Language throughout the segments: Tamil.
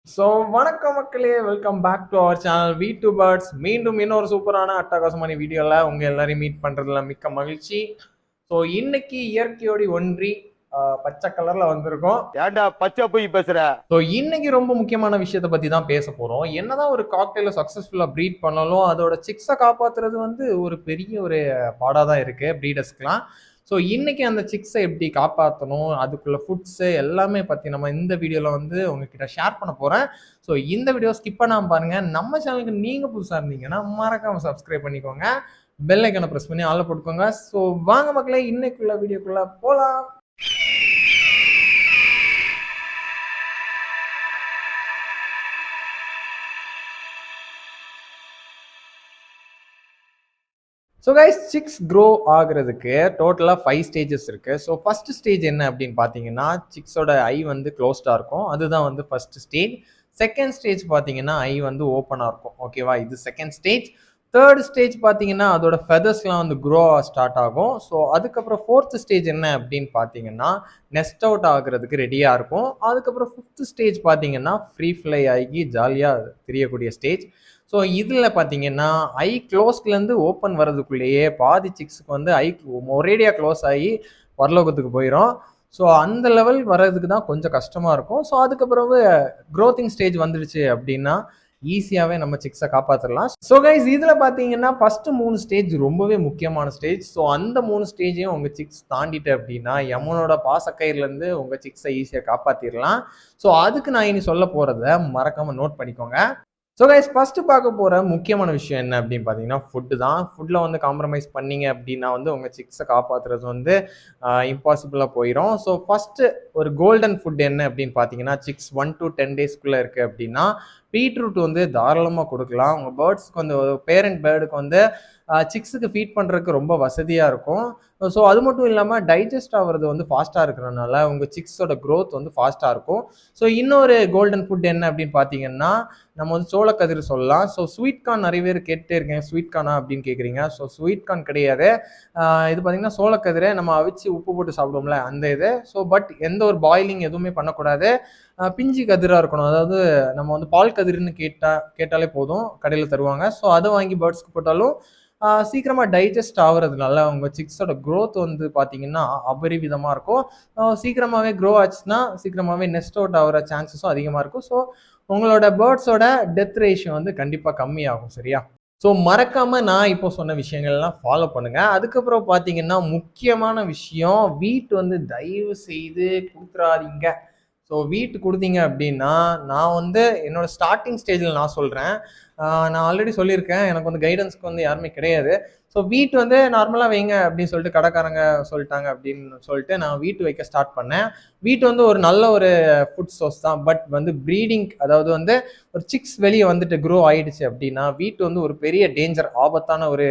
ஸோ வணக்கம் மக்களே, welcome back to our channel we two birds. மீண்டும் இன்னொரு சூப்பரான அட்டகாசமான வீடியோவில் உங்கள் எல்லாரையும் மீட் பண்ணுறதுல மிக்க மகிழ்ச்சி. ஸோ இன்னைக்கு இயற்கையோடு ஒன்றி பச்சை கலரில் வந்திருக்கோம். ஏன்டா பச்சை போய் பேசுற? ஸோ இன்னைக்கு ரொம்ப முக்கியமான விஷயத்தை பற்றி தான் பேச போகிறோம். என்னதான் ஒரு காக்டெயிலை சக்ஸஸ்ஃபுல்லாக ப்ரீட் பண்ணாலும் அதோட சிக்ஸை காப்பாற்றுறது வந்து ஒரு பெரிய ஒரு பாடாக தான் இருக்குது ப்ரீடர்ஸ்க்குலாம். ஸோ இன்னைக்கு அந்த சிக்ஸை எப்படி காப்பாற்றணும், அதுக்குள்ள ஃபுட்ஸு எல்லாமே பற்றி நம்ம இந்த வீடியோவில் வந்து உங்ககிட்ட ஷேர் பண்ண போகிறேன். ஸோ இந்த வீடியோ ஸ்கிப் பண்ணாமல் பாருங்கள். நம்ம சேனலுக்கு நீங்கள் புதுசாக இருந்தீங்கன்னா மறக்காமல் சப்ஸ்கிரைப் பண்ணிக்கோங்க, பெல் ஐக்கனை ப்ரெஸ் பண்ணி ஆள போட்டுக்கோங்க. ஸோ வாங்க மக்களே, இன்னைக்குள்ள வீடியோக்குள்ளே போகலாம். ஸோ கைஸ், சிக்ஸ் க்ரோ ஆகுறதுக்கு டோட்டலாக 5 ஸ்டேஜஸ் இருக்குது. ஸோ ஃபஸ்ட்டு ஸ்டேஜ் என்ன அப்படின்னு பார்த்தீங்கன்னா, சிக்ஸோட ஐ வந்து க்ளோஸ்டாக இருக்கும். அதுதான் வந்து ஃபஸ்ட்டு ஸ்டேஜ். செகண்ட் ஸ்டேஜ் பார்த்தீங்கன்னா ஐ வந்து ஓப்பனாக இருக்கும். ஓகேவா, இது செகண்ட் ஸ்டேஜ். தேர்ட் ஸ்டேஜ் பார்த்தீங்கன்னா அதோட ஃபெதர்ஸ்லாம் வந்து க்ரோ ஸ்டார்ட் ஆகும். ஸோ அதுக்கப்புறம் ஃபோர்த் ஸ்டேஜ் என்ன அப்படின்னு பார்த்தீங்கன்னா, நெஸ்ட் அவுட் ஆகுறதுக்கு ரெடியாக இருக்கும். அதுக்கப்புறம் ஃபிஃப்த் ஸ்டேஜ் பார்த்தீங்கன்னா ஃப்ரீ ஃப்ளை ஆகி ஜாலியாக தெரியக்கூடிய ஸ்டேஜ். ஸோ இதில் பார்த்தீங்கன்னா ஐ க்ளோஸ்லேருந்து ஓப்பன் வர்றதுக்குள்ளேயே பாதி சிக்ஸுக்கு வந்து ஐ ஒரேடியாக க்ளோஸ் ஆகி பரலோகத்துக்கு போயிடும். ஸோ அந்த லெவல் வர்றதுக்கு தான் கொஞ்சம் கஷ்டமாக இருக்கும். ஸோ அதுக்கப்புறம் க்ரோத்திங் ஸ்டேஜ் வந்துடுச்சு அப்படின்னா ஈஸியாகவே நம்ம சிக்ஸை காப்பாற்றிடலாம். ஸோ கைஸ், இதில் பார்த்தீங்கன்னா ஃபஸ்ட்டு 3 ஸ்டேஜ் ரொம்பவே முக்கியமான ஸ்டேஜ். ஸோ அந்த 3 ஸ்டேஜையும் உங்கள் சிக்ஸ் தாண்டிட்டு அப்படின்னா யமனோட பாசக்கயிறுலேருந்து உங்கள் சிக்ஸை ஈஸியாக காப்பாற்றிடலாம். ஸோ அதுக்கு நான் இனி சொல்ல போகிறத மறக்காமல் நோட் பண்ணிக்கோங்க. ஸோ கைஸ், ஃபஸ்ட்டு பார்க்க போகிற முக்கியமான விஷயம் என்ன அப்படின்னு பார்த்தீங்கன்னா ஃபுட்டு தான். ஃபுட்டில் வந்து காம்ப்ரமைஸ் பண்ணிங்க அப்படின்னா வந்து உங்கள் சிக்ஸை காப்பாற்றுறது வந்து இம்பாசிபிளாக போயிடும். ஸோ ஃபஸ்ட்டு ஒரு கோல்டன் ஃபுட் என்ன அப்படின்னு பார்த்தீங்கன்னா, சிக்ஸ் 1 to 10 டேஸ்க்குள்ளே இருக்குது அப்படின்னா பீட்ரூட் வந்து தாராளமாக கொடுக்கலாம். உங்கள் பேர்ட்ஸ்க்கு வந்து பேரண்ட் பேர்டுக்கு வந்து சிக்ஸுக்கு ஃபீட் பண்ணுறதுக்கு ரொம்ப வசதியாக இருக்கும். ஸோ அது மட்டும் இல்லாமல் டைஜஸ்ட் ஆகிறது வந்து ஃபாஸ்ட்டாக இருக்கிறதுனால உங்கள் சிக்ஸோட க்ரோத் வந்து ஃபாஸ்ட்டாக இருக்கும். ஸோ இன்னொரு கோல்டன் ஃபுட் என்ன அப்படின்னு பார்த்தீங்கன்னா, நம்ம வந்து சோளக்கதிர் சொல்லலாம். ஸோ ஸ்வீட் கார்ன் நிறைய பேர் கேட்டே இருக்கேன், ஸ்வீட் கார்னா அப்படின்னு கேட்குறீங்க. ஸோ ஸ்வீட் கார்ன் கிடையாது. இது பார்த்தீங்கன்னா சோளக்கதிரை நம்ம அவிச்சு உப்பு போட்டு சாப்பிடுவோம்ல அந்த இது. ஸோ பட் எந்த ஒரு பாயிலிங் எதுவுமே பண்ணக்கூடாது. பிஞ்சு கதிராக இருக்கணும். அதாவது நம்ம வந்து பால் கதிர்னு கேட்டாலே போதும், கடையில் தருவாங்க. ஸோ அதை வாங்கி பேர்ட்ஸ்க்கு போட்டாலும் சீக்கிரமாக டைஜஸ்ட் ஆகுறதுனால உங்கள் சிக்ஸோட க்ரோத் வந்து பார்த்தீங்கன்னா அபரிவிதமாக இருக்கும். சீக்கிரமாகவே க்ரோ ஆச்சுன்னா சீக்கிரமாகவே நெஸ்ட் அவுட் ஆகிற சான்சஸும் அதிகமாக இருக்கும். ஸோ உங்களோட பேர்ட்ஸோட டெத் ரேஷியோ வந்து கண்டிப்பாக கம்மியாகும். சரியா? ஸோ மறக்காமல் நான் இப்போ சொன்ன விஷயங்கள்லாம் ஃபாலோ பண்ணுங்கள். அதுக்கப்புறம் பார்த்தீங்கன்னா முக்கியமான விஷயம், வீட்டு வந்து தயவு செய்து கொடுத்துறாதீங்க. ஸோ வீட்டு கொடுத்தீங்க அப்படின்னா, நான் வந்து என்னோட ஸ்டார்டிங் ஸ்டேஜில் நான் சொல்கிறேன். நான் ஆல்ரெடி சொல்லியிருக்கேன், எனக்கு வந்து கைடன்ஸ்க்கு வந்து யாருமே கிடையாது. ஸோ வீட்டு வந்து நார்மலாக வைங்க அப்படின்னு சொல்லிட்டு கடைக்காரங்க சொல்லிட்டாங்க அப்படின்னு சொல்லிட்டு நான் வீட்டு வைக்க ஸ்டார்ட் பண்ணேன். வீட்டு வந்து ஒரு நல்ல ஒரு ஃபுட் சோர்ஸ் தான். பட் வந்து ப்ரீடிங், அதாவது வந்து ஒரு சிக்ஸ் வெளியே வந்துட்டு க்ரோ ஆயிடுச்சு அப்படின்னா வீட்டு வந்து ஒரு பெரிய டேஞ்சர், ஆபத்தான ஒரு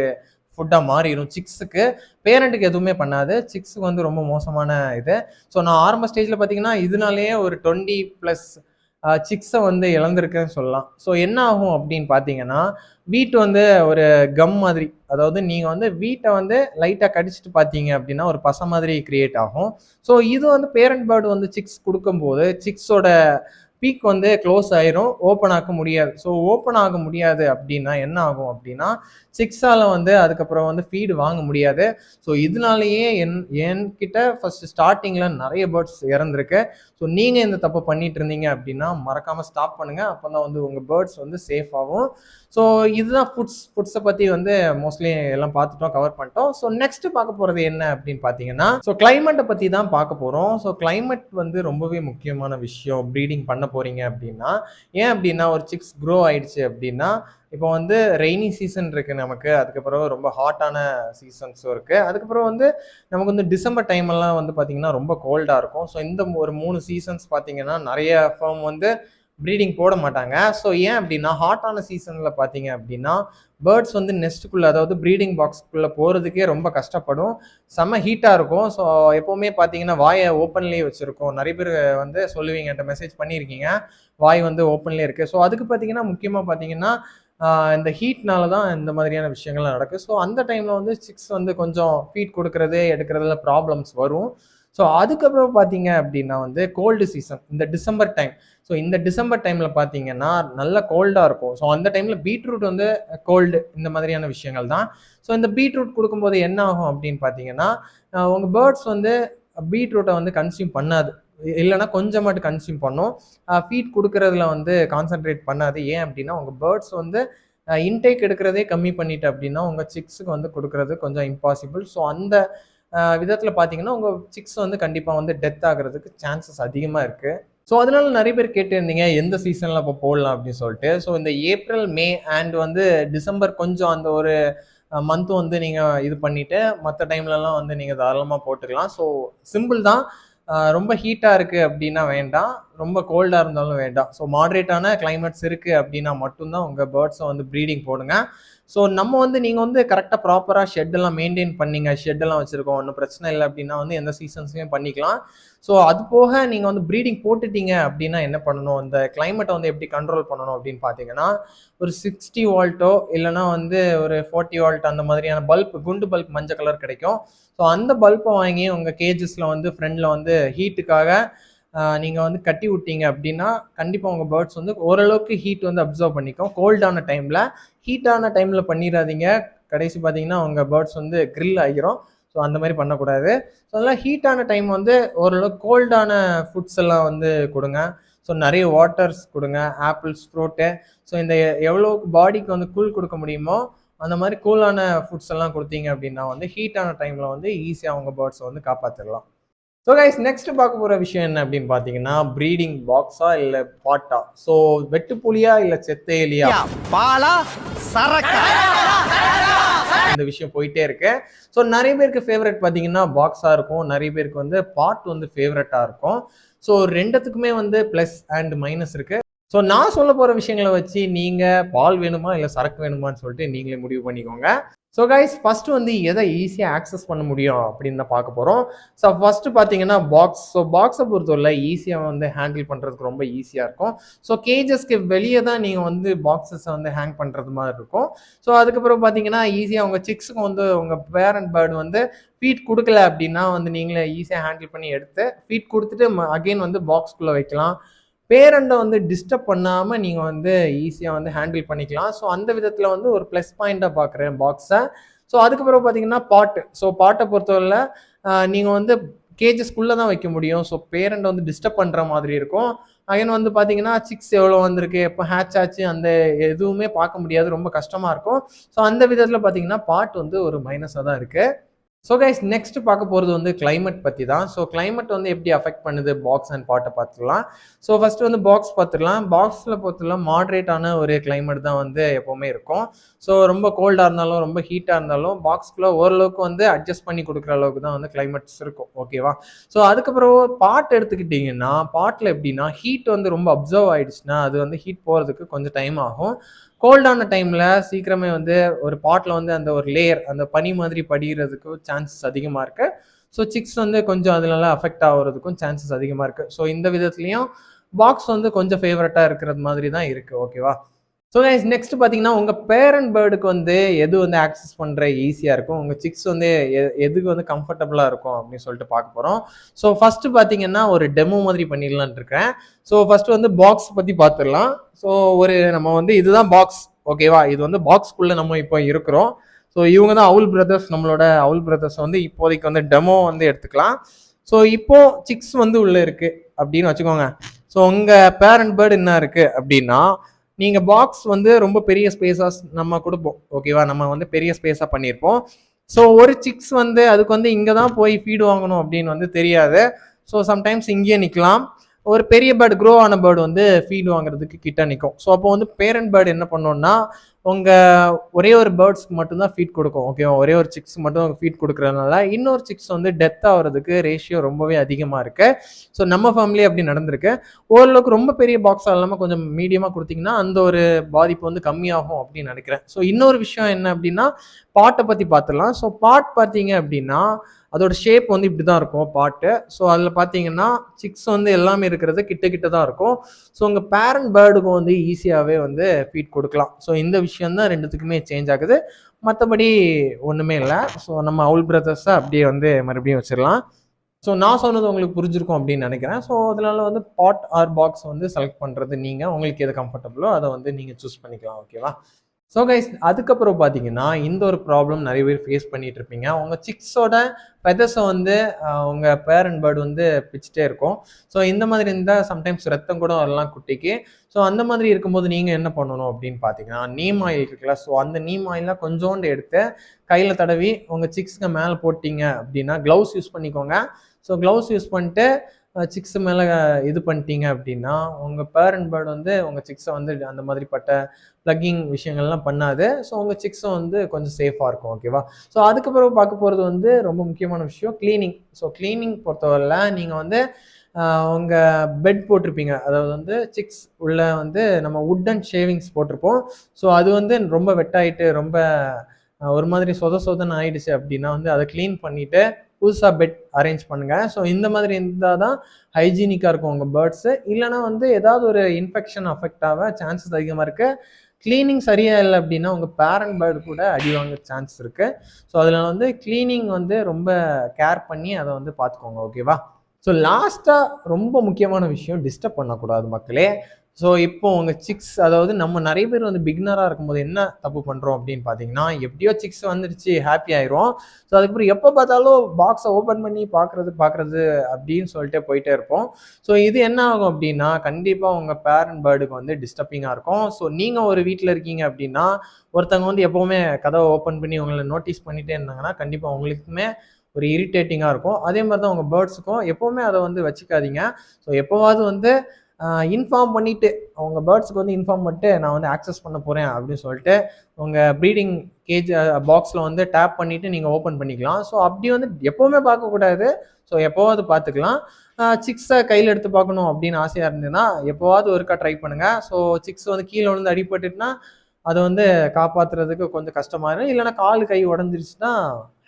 ஃபுட்டாக மாறிடும். சிக்ஸுக்கு பேரண்ட்டுக்கு எதுவுமே பண்ணாது, சிக்ஸுக்கு வந்து ரொம்ப மோசமான இது. ஸோ நான் ஆரம்ப ஸ்டேஜில் பார்த்தீங்கன்னா இதனாலேயே ஒரு 20+ சிக்ஸை வந்து இழந்திருக்கேன்னு சொல்லலாம். ஸோ என்ன ஆகும் அப்படின்னு பார்த்தீங்கன்னா, வீட்டு வந்து ஒரு கம் மாதிரி, அதாவது நீங்கள் வந்து வீட்டை வந்து லைட்டாக கடிச்சிட்டு பார்த்தீங்க அப்படின்னா ஒரு பசை மாதிரி கிரியேட் ஆகும். ஸோ இது வந்து பேரண்ட் பேர்டு வந்து சிக்ஸ் கொடுக்கும்போது சிக்ஸோட பீக் வந்து க்ளோஸ் ஆயிரும், ஓப்பன் ஆக முடியாது. ஸோ ஓப்பன் ஆக முடியாது அப்படின்னா என்ன ஆகும் அப்படின்னா, சிக்ஸால் வந்து அதுக்கப்புறம் வந்து ஃபீடு வாங்க முடியாது. ஸோ இதனாலேயே என்கிட்ட ஃபஸ்ட்டு ஸ்டார்டிங்கில் நிறைய பேர்ட்ஸ் இறந்துருக்கு. ஸோ நீங்கள் இந்த தப்பை பண்ணிட்டு இருந்தீங்க அப்படின்னா மறக்காமல் ஸ்டாப் பண்ணுங்கள். அப்போ தான் வந்து உங்கள் பேர்ட்ஸ் வந்து சேஃப் ஆகும். ஸோ இதுதான் ஃபுட்ஸை பற்றி வந்து மோஸ்ட்லி எல்லாம் பார்த்துட்டோம், கவர் பண்ணிட்டோம். ஸோ நெக்ஸ்ட்டு பார்க்க போகிறது என்ன அப்படின்னு பார்த்தீங்கன்னா, ஸோ கிளைமேட்டை பற்றி தான் பார்க்க போகிறோம். ஸோ கிளைமேட் வந்து ரொம்பவே முக்கியமான விஷயம் ப்ரீடிங் பண்ண போகிறீங்க அப்படின்னா. ஏன் அப்படின்னா, ஒரு சிக்ஸ் க்ரோ ஆயிடுச்சு அப்படின்னா இப்போ வந்து ரெய்னி சீசன் இருக்குது நமக்கு, அதுக்கப்புறம் ரொம்ப ஹாட்டான சீசன்ஸும் இருக்குது. அதுக்கப்புறம் வந்து நமக்கு வந்து டிசம்பர் டைமெல்லாம் வந்து பார்த்திங்கன்னா ரொம்ப கோல்டாக இருக்கும். ஸோ இந்த ஒரு 3 சீசன்ஸ் பார்த்திங்கன்னா நிறைய ஃபார்ம் வந்து ப்ரீடிங் போட மாட்டாங்க. ஸோ ஏன் அப்படின்னா, ஹாட்டான சீசனில் பார்த்தீங்க அப்படின்னா பேர்ட்ஸ் வந்து நெஸ்ட்டுக்குள்ளே, அதாவது ப்ரீடிங் பாக்ஸ்க்குள்ளே போகிறதுக்கே ரொம்ப கஷ்டப்படும். செம்ம ஹீட்டாக இருக்கும். ஸோ எப்போவுமே பார்த்தீங்கன்னா வாயை ஓப்பன்லேயே வச்சுருக்கோம். நிறைய பேர் வந்து சொல்லுவீங்க, என்கிட்ட மெசேஜ் பண்ணியிருக்கீங்க, வாய் வந்து ஓப்பன்லேயே இருக்குது. ஸோ அதுக்கு பார்த்தீங்கன்னா முக்கியமாக பார்த்தீங்கன்னா இந்த ஹீட்னால தான் இந்த மாதிரியான விஷயங்கள்லாம் நடக்குது. ஸோ அந்த டைமில் வந்து சிக்ஸ் வந்து கொஞ்சம் ஃபீட் கொடுக்கறது எடுக்கிறதுல ப்ராப்ளம்ஸ் வரும். ஸோ ஸோ அதுக்கப்புறம் பார்த்தீங்க அப்படின்னா வந்து கோல்டு சீசன் இந்த டிசம்பர் டைம். ஸோ இந்த டிசம்பர் டைமில் பார்த்தீங்கன்னா நல்ல கோல்டாக இருக்கும். ஸோ அந்த டைமில் பீட்ரூட் வந்து கோல்டு இந்த மாதிரியான விஷயங்கள் தான். ஸோ இந்த பீட்ரூட் கொடுக்கும்போது என்ன ஆகும் அப்படின்னு பார்த்தீங்கன்னா உங்கள் பேர்ட்ஸ் வந்து பீட்ரூட்டை வந்து கன்சியூம் பண்ணாது, இல்லைன்னா கொஞ்சமாட்டு கன்சியூம் பண்ணும். ஃபீட் கொடுக்கறதுல வந்து கான்சென்ட்ரேட் பண்ணாது. ஏன் அப்படின்னா உங்கள் பேர்ட்ஸ் வந்து இன்டேக் எடுக்கிறதே கம்மி பண்ணிட்டு அப்படின்னா உங்கள் சிக்ஸுக்கு வந்து கொடுக்கறது கொஞ்சம் இம்பாசிபிள். ஸோ அந்த விதத்தில் பார்த்தீங்கன்னா உங்கள் சிக்ஸ் வந்து கண்டிப்பாக வந்து டெத் ஆகிறதுக்கு சான்சஸ் அதிகமாக இருக்குது. ஸோ அதனால நிறைய பேர் கேட்டிருந்தீங்க எந்த சீசனில் இப்போ போடலாம் அப்படின்னு சொல்லிட்டு. ஸோ இந்த ஏப்ரல், மே அண்ட் வந்து டிசம்பர் கொஞ்சம் அந்த ஒரு மந்த் வந்து நீங்கள் இது பண்ணிவிட்டு மற்ற டைம்லலாம் வந்து நீங்கள் தாராளமாக போட்டுக்கலாம். ஸோ சிம்பிள் தான். ரொம்ப ஹீட்டாக இருக்குது அப்படின்னா வேண்டாம், ரொம்ப கோல்டாக இருந்தாலும் வேண்டாம். ஸோ மாட்ரேட்டான கிளைமேட்ஸ் இருக்குது அப்படின்னா மட்டும்தான் உங்கள் பேர்ட்ஸை வந்து ப்ரீடிங் போடுங்க. ஸோ நம்ம வந்து நீங்கள் வந்து கரெக்டாக ப்ராப்பராக ஷெட்டெல்லாம் மெயின்டைன் பண்ணிங்க, ஷெட்டெல்லாம் வச்சுருக்கோம், ஒன்றும் பிரச்சனை இல்லை அப்படின்னா வந்து எந்த சீசன்ஸ்லையும் பண்ணிக்கலாம். ஸோ அது போக நீங்கள் வந்து ப்ரீடிங் போட்டுட்டீங்க அப்படின்னா என்ன பண்ணணும், இந்த கிளைமேட்டை வந்து எப்படி கண்ட்ரோல் பண்ணணும் அப்படின்னு பார்த்தீங்கன்னா ஒரு 60 வால்ட்டோ இல்லைனா வந்து ஒரு 40 வால்ட் அந்த மாதிரியான பல்ப், குண்டு பல்ப் மஞ்சள் கலர் கிடைக்கும். ஸோ அந்த பல்பை வாங்கி உங்கள் கேஜஸில் வந்து ஃப்ரெண்டில் வந்து ஹீட்டுக்காக நீங்கள் வந்து கட்டி விட்டீங்க அப்படின்னா கண்டிப்பாக உங்கள் பேர்ட்ஸ் வந்து ஓரளவுக்கு ஹீட் வந்து அப்சர்வ் பண்ணிக்கும். கோல்டான டைமில், ஹீட்டான டைமில் பண்ணிடாதீங்க. கடைசி பார்த்தீங்கன்னா உங்கள் பேர்ட்ஸ் வந்து கிரில் ஆகிரும். ஸோ அந்த மாதிரி பண்ணக்கூடாது. ஸோ அதெல்லாம் ஹீட்டான டைம் வந்து ஓரளவுக்கு கோல்டான ஃபுட்ஸ் எல்லாம் வந்து கொடுங்க. ஸோ நிறைய வாட்டர்ஸ் கொடுங்க, ஆப்பிள்ஸ், ஃப்ரூட்டு. ஸோ இந்த எவ்வளோக்கு பாடிக்கு வந்து கூல் கொடுக்க முடியுமோ அந்த மாதிரி கூலான ஃபுட்ஸ் எல்லாம் கொடுத்தீங்க அப்படின்னா வந்து ஹீட்டான டைமில் வந்து ஈஸியாக உங்கள் பேர்ட்ஸை வந்து காப்பாற்றிடலாம். ஸோ கைஸ் நெக்ஸ்ட் பார்க்க போகிற விஷயம் என்ன அப்படின்னு பார்த்தீங்கன்னா ப்ரீடிங் பாக்ஸா இல்லை பாட்டா. ஸோ வெட்டுப்புலியா இல்லை செத்தையிலியா, பாலா சரக்கா, இந்த விஷயம் போயிட்டே இருக்கு. ஸோ நிறைய பேருக்கு ஃபேவரட் பார்த்தீங்கன்னா பாக்ஸாக இருக்கும், நிறைய பேருக்கு வந்து பாட் வந்து ஃபேவரட்டாக இருக்கும். ஸோ ரெண்டுத்துக்குமே வந்து ப்ளஸ் அண்ட் மைனஸ் இருக்கு. ஸோ நான் சொல்ல போகிற விஷயங்களை வச்சு நீங்கள் பால் வேணுமா இல்லை சரக்கு வேணுமான்னு சொல்லிட்டு நீங்களே முடிவு பண்ணிக்கோங்க. ஸோ கைஸ் ஃபஸ்ட்டு வந்து எதை ஈஸியாக ஆக்சஸ் பண்ண முடியும் அப்படின்னு தான் பார்க்க போகிறோம். ஸோ ஃபஸ்ட்டு பார்த்தீங்கன்னா பாக்ஸ். ஸோ பாக்ஸை பொறுத்தவரை ஈஸியாக வந்து ஹேண்டில் பண்ணுறதுக்கு ரொம்ப ஈஸியாக இருக்கும். ஸோ கேஜஸ்க்கு வெளியே தான் நீங்கள் வந்து பாக்ஸஸை வந்து ஹேங் பண்ணுறது மாதிரி இருக்கும். ஸோ அதுக்கப்புறம் பார்த்தீங்கன்னா ஈஸியாக உங்கள் சிக்ஸுக்கு வந்து உங்கள் பேரண்ட் பேர்டு வந்து ஃபீட் கொடுக்கல அப்படின்னா வந்து நீங்களே ஈஸியாக ஹேண்டில் பண்ணி எடுத்து ஃபீட் கொடுத்துட்டு அகெயின் வந்து பாக்ஸ்குள்ளே வைக்கலாம். பேரண்டை வந்து டிஸ்டர்ப் பண்ணாமல் நீங்கள் வந்து ஈஸியாக வந்து ஹேண்டில் பண்ணிக்கலாம். ஸோ அந்த விதத்தில் வந்து ஒரு ப்ளஸ் பாயிண்ட்டாக பார்க்குறேன் பாக்ஸை. ஸோ அதுக்கப்புறம் பார்த்தீங்கன்னா பாட்டு. ஸோ பாட்டை பொறுத்தவரை நீங்கள் வந்து கேஜஸ்குள்ளே தான் வைக்க முடியும். ஸோ பேரண்டை வந்து டிஸ்டர்ப் பண்ணுற மாதிரி இருக்கும். அகைன் வந்து பார்த்தீங்கன்னா சிக்ஸ் எவ்வளோ வந்திருக்கு, எப்போ ஹேட்ச் ஆச்சு, அந்த எதுவுமே பார்க்க முடியாது, ரொம்ப கஷ்டமாக இருக்கும். ஸோ அந்த விதத்தில் பார்த்தீங்கன்னா பாட் வந்து ஒரு மைனஸாக தான் இருக்குது. ஸோ கைஸ் நெக்ஸ்ட் பார்க்க போகிறது வந்து கிளைமேட் பற்றி தான். ஸோ கிளைமேட் வந்து எப்படி அஃபெக்ட் பண்ணுது பாக்ஸ் அண்ட் பாட்டை பார்த்துக்கலாம். ஸோ ஃபஸ்ட்டு வந்து பாக்ஸ் பார்த்துக்கலாம். பாக்ஸில் பொறுத்தலாம் மாட்ரேட்டான ஒரு கிளைமேட் தான் வந்து எப்போவுமே இருக்கும். ஸோ ரொம்ப கோல்டாக இருந்தாலும் ரொம்ப ஹீட்டாக இருந்தாலும் பாக்ஸ்குள்ளே ஓரளவுக்கு வந்து அட்ஜஸ்ட் பண்ணி கொடுக்குற அளவுக்கு தான் வந்து கிளைமேட்ஸ் இருக்கும். ஓகேவா? ஸோ அதுக்கப்புறம் பாட் எடுத்துக்கிட்டிங்கன்னா பாட்டில் எப்படின்னா ஹீட் வந்து ரொம்ப அப்சர்வ் ஆகிடுச்சுன்னா அது வந்து ஹீட் போகிறதுக்கு கொஞ்சம் டைம் ஆகும். கோல்டான டைமில் சீக்கிரமே வந்து ஒரு பாட்டில் வந்து அந்த ஒரு லேயர், அந்த பனி மாதிரி படிகிறதுக்கு சான்சஸ் அதிகமாக இருக்குது. ஸோ சிக்ஸ் வந்து கொஞ்சம் அதனால அஃபெக்ட் ஆகிறதுக்கும் சான்சஸ் அதிகமாக இருக்குது. ஸோ இந்த விதத்துலையும் பாக்ஸ் வந்து கொஞ்சம் ஃபேவரட்டாக இருக்கிறது மாதிரி தான் இருக்குது. ஓகேவா? ஸோ கைஸ் நெக்ஸ்ட் பார்த்தீங்கன்னா உங்கள் பேரண்ட் பேர்டுக்கு வந்து எது வந்து ஆக்சஸ் பண்ணுற ஈஸியாக இருக்கும், உங்கள் சிக்ஸ் வந்து எதுக்கு வந்து கம்ஃபர்டபுளாக இருக்கும் அப்படின்னு சொல்லிட்டு பார்க்க போகிறோம். ஸோ ஃபஸ்ட்டு பார்த்தீங்கன்னா ஒரு டெமோ மாதிரி பண்ணிடலான் இருக்கேன். ஸோ ஃபஸ்ட்டு வந்து பாக்ஸ் பற்றி பார்த்துடலாம். ஸோ ஒரு நம்ம வந்து இதுதான் பாக்ஸ். ஓகேவா? இது வந்து பாக்ஸ்க்குள்ளே நம்ம இப்போ இருக்கிறோம். ஸோ இவங்க தான் அவுல் பிரதர்ஸ். நம்மளோட அவுல் பிரதர்ஸ் வந்து இப்போதைக்கு வந்து டெமோ வந்து எடுத்துக்கலாம். ஸோ இப்போது சிக்ஸ் வந்து உள்ளே இருக்குது அப்படின்னு வச்சுக்கோங்க. ஸோ உங்கள் பேரண்ட் பேர்டு என்ன இருக்குது அப்படின்னா நீங்கள் பாக்ஸ் வந்து ரொம்ப பெரிய ஸ்பேஸாக நம்ம கொடுப்போம். ஓகேவா? நம்ம வந்து பெரிய ஸ்பேஸாக பண்ணியிருப்போம். ஸோ ஒரு சிக்ஸ் வந்து அதுக்கு வந்து இங்கே தான் போய் ஃபீடு வாங்கணும் அப்படின்னு வந்து தெரியாது. ஸோ சம்டைம்ஸ் இங்கேயே நிற்கலாம். ஒரு பெரிய பேர்டு, க்ரோ ஆன பேர்டு வந்து ஃபீடு வாங்குறதுக்கு கிட்ட நிற்கும். ஸோ அப்போ வந்து பேரண்ட் பேர்டு என்ன பண்ணோன்னா உங்கள் ஒரே ஒரு பேர்ட்ஸ்க்கு மட்டும்தான் ஃபீட் கொடுக்கும். ஓகேவா? ஒரே ஒரு சிக்ஸ் மட்டும் ஃபீட் கொடுக்குறதுனால இன்னொரு சிக்ஸ் வந்து டெத் ஆகிறதுக்கு ரேஷியோ ரொம்பவே அதிகமாக இருக்குது. ஸோ நம்ம ஃபேமிலி அப்படி நடந்திருக்கு. ஓரளவுக்கு ரொம்ப பெரிய பாக்ஸாக இல்லாமல் கொஞ்சம் மீடியமாக கொடுத்தீங்கன்னா அந்த ஒரு பாதிப்பு வந்து கம்மியாகும் அப்படின்னு நினைக்கிறேன். ஸோ இன்னொரு விஷயம் என்ன அப்படின்னா பாட்டை பற்றி பார்த்துடலாம். ஸோ பாட் பார்த்தீங்க அப்படின்னா அதோட ஷேப் வந்து இப்படி தான் இருக்கும் பாட்டு. ஸோ அதில் பார்த்தீங்கன்னா சிக்ஸ் வந்து எல்லாமே இருக்கிறது கிட்ட கிட்ட தான் இருக்கும். ஸோ உங்கள் பேரண்ட் பேர்டுக்கும் வந்து ஈஸியாகவே வந்து ஃபீட் கொடுக்கலாம். ஸோ இந்த விஷயந்தான் ரெண்டுத்துக்குமே சேஞ்ச் ஆகுது, மற்றபடி ஒன்றுமே இல்லை. ஸோ நம்ம அவுல் பிரதர்ஸை அப்படியே வந்து மறுபடியும் வச்சிடலாம். ஸோ நான் சொன்னது உங்களுக்கு புரிஞ்சிருக்கும் அப்படின்னு நினைக்கிறேன். ஸோ அதனால வந்து பாட் ஆர் பாக்ஸ் வந்து செலக்ட் பண்ணுறது நீங்கள் உங்களுக்கு எது கம்ஃபர்டபுளோ அதை வந்து நீங்கள் சூஸ் பண்ணிக்கலாம். ஓகேவா? ஸோ கைஸ் அதுக்கப்புறம் பார்த்தீங்கன்னா இந்த ஒரு ப்ராப்ளம் நிறைய பேர் ஃபேஸ் பண்ணிட்டு இருப்பீங்க. உங்கள் சிக்ஸோட ஃபெதர்ஸை வந்து உங்கள் பேரண்ட் பேர்டு வந்து பிச்சுட்டே இருக்கும். ஸோ இந்த மாதிரி இருந்தால் சம்டைம்ஸ் ரத்தம் கூட வரலாம் குட்டிக்கு. ஸோ அந்த மாதிரி இருக்கும்போது நீங்கள் என்ன பண்ணணும் அப்படின்னு பார்த்தீங்கன்னா நீம் ஆயில் இருக்குல்ல, ஸோ அந்த நீம் ஆயிலாம் கொஞ்சோண்டு எடுத்து கையில் தடவி உங்கள் சிக்ஸ்க்கு மேலே போட்டிங்க அப்படின்னா க்ளவுஸ் யூஸ் பண்ணிக்கோங்க. ஸோ க்ளவுஸ் யூஸ் பண்ணிட்டு சிக்ஸ் மேலே இது பண்ணிட்டீங்க அப்படின்னா உங்கள் பேரண்ட் பேர்டு வந்து உங்கள் சிக்ஸை வந்து அந்த மாதிரிப்பட்ட ப்ளக்கிங் விஷயங்கள்லாம் பண்ணாது. ஸோ உங்கள் சிக்ஸும் வந்து கொஞ்சம் சேஃபாக இருக்கும். ஓகேவா? ஸோ அதுக்கப்புறம் பார்க்க போகிறது வந்து ரொம்ப முக்கியமான விஷயம் க்ளீனிங். ஸோ க்ளீனிங் பொறுத்தவரையில் நீங்கள் வந்து உங்கள் பெட் போட்டிருப்பீங்க, அதாவது வந்து சிக்ஸ் உள்ள வந்து நம்ம வுட்டன் ஷேவிங்ஸ் போட்டிருப்போம். ஸோ அது வந்து ரொம்ப வெட்டாயிட்டு ரொம்ப ஒரு மாதிரி சொதன்னு ஆயிடுச்சு அப்படின்னா வந்து அதை க்ளீன் பண்ணிவிட்டு புதுசாக பெட் அரேஞ்ச் பண்ணுங்கள். ஸோ இந்த மாதிரி இருந்தால் தான் ஹைஜீனிக்காக இருக்கும் உங்கள் பேர்ட்ஸு. இல்லைனா வந்து ஏதாவது ஒரு இன்ஃபெக்ஷன் அஃபெக்ட் ஆக சான்சஸ் அதிகமாக இருக்குது. க்ளீனிங் சரியாக இல்லை அப்படின்னா உங்கள் பேரண்ட் பேர்டு கூட அடி வாங்க சான்ஸ் இருக்குது. ஸோ அதில் வந்து க்ளீனிங் வந்து ரொம்ப கேர் பண்ணி அதை வந்து பார்த்துக்கோங்க. ஓகேவா? ஸோ லாஸ்ட்டாக ரொம்ப முக்கியமான விஷயம், டிஸ்டர்ப் பண்ணக்கூடாது மக்களே. ஸோ இப்போ உங்கள் சிக்ஸ், அதாவது நம்ம நிறைய பேர் வந்து பிகினராக இருக்கும்போது என்ன தப்பு பண்ணுறோம் அப்படின்னு பார்த்தீங்கன்னா, எப்படியோ சிக்ஸ் வந்துடுச்சு ஹாப்பி ஆயிரும். ஸோ அதுக்கப்புறம் எப்போ பார்த்தாலும் பாக்ஸை ஓப்பன் பண்ணி பார்க்குறது அப்படின்னு சொல்லிட்டு போயிட்டே இருப்போம். ஸோ இது என்ன ஆகும் அப்படின்னா கண்டிப்பாக உங்கள் பேரண்ட் பேர்டுக்கு வந்து டிஸ்டர்பிங்காக இருக்கும். ஸோ நீங்கள் ஒரு வீட்டில் இருக்கீங்க அப்படின்னா ஒருத்தவங்க வந்து எப்போவுமே கதவை ஓப்பன் பண்ணி உங்களை நோட்டீஸ் பண்ணிகிட்டே இருந்தாங்கன்னா கண்டிப்பாக உங்களுக்குமே ஒரு இரிட்டேட்டிங்காக இருக்கும். அதே மாதிரி தான் உங்கள் பேர்ட்ஸுக்கும் எப்போவுமே அதை வந்து வச்சுக்காதீங்க. ஸோ எப்போவாவது வந்து இன்ஃபார்ம் பண்ணிவிட்டு அவங்க பேர்ட்ஸுக்கு வந்து இன்ஃபார்ம் பண்ணிட்டு நான் வந்து ஆக்சஸ் பண்ண போகிறேன் அப்படின்னு சொல்லிட்டு உங்கள் ப்ரீடிங் கேஜ் பாக்ஸில் வந்து டேப் பண்ணிவிட்டு நீங்கள் ஓப்பன் பண்ணிக்கலாம். ஸோ அப்படி வந்து எப்போவுமே பார்க்கக்கூடாது. ஸோ எப்போவாவது பார்த்துக்கலாம். சிக்ஸை கையில் எடுத்து பார்க்கணும் அப்படின்னு ஆசையாக இருந்ததுன்னா எப்போவாவது ஒருக்கா ட்ரை பண்ணுங்கள். ஸோ சிக்ஸ் வந்து கீழே விழுந்து அடிபட்டுட்டுனா அதை வந்து காப்பாற்றுறதுக்கு கொஞ்சம் கஷ்டமாக இருக்கும். இல்லைனா கால் கை உடஞ்சிருச்சுன்னா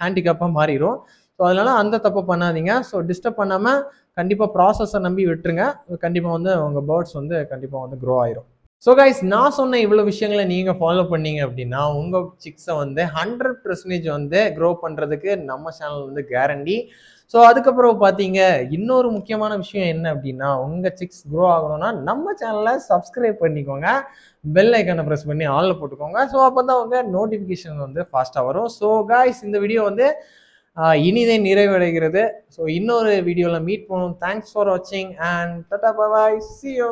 ஹேண்டிகேப்பாக மாறிடும். ஸோ அதனால் அந்த தப்பு பண்ணாதீங்க. ஸோ டிஸ்டர்ப் பண்ணாமல் கண்டிப்பாக ப்ராசஸை நம்பி விட்டுருங்க. கண்டிப்பாக வந்து உங்கள் பேர்ட்ஸ் வந்து கண்டிப்பாக வந்து க்ரோ ஆயிரும். ஸோ கைஸ் நான் சொன்ன இவ்வளோ விஷயங்களை நீங்கள் ஃபாலோ பண்ணீங்க அப்படின்னா உங்கள் சிக்ஸை வந்து 100% வந்து க்ரோ பண்ணுறதுக்கு நம்ம சேனல் வந்து கேரண்டி. ஸோ அதுக்கப்புறம் பார்த்தீங்க இன்னொரு முக்கியமான விஷயம் என்ன அப்படின்னா உங்கள் சிக்ஸ் க்ரோ ஆகணும்னா நம்ம சேனலை சப்ஸ்கிரைப் பண்ணிக்கோங்க, பெல் ஐக்கனை ப்ரெஸ் பண்ணி ஆலில் போட்டுக்கோங்க. ஸோ அப்போ தான் உங்கள் நோட்டிஃபிகேஷன் வந்து ஃபாஸ்ட்டாக வரும். ஸோ கைஸ் இந்த வீடியோ வந்து இனிதே நிறைவடைகிறது. ஸோ இன்னொரு வீடியோவில் மீட் பண்ணுவோம். தேங்க்ஸ் ஃபார் வாட்சிங் and tata bye bye, see you.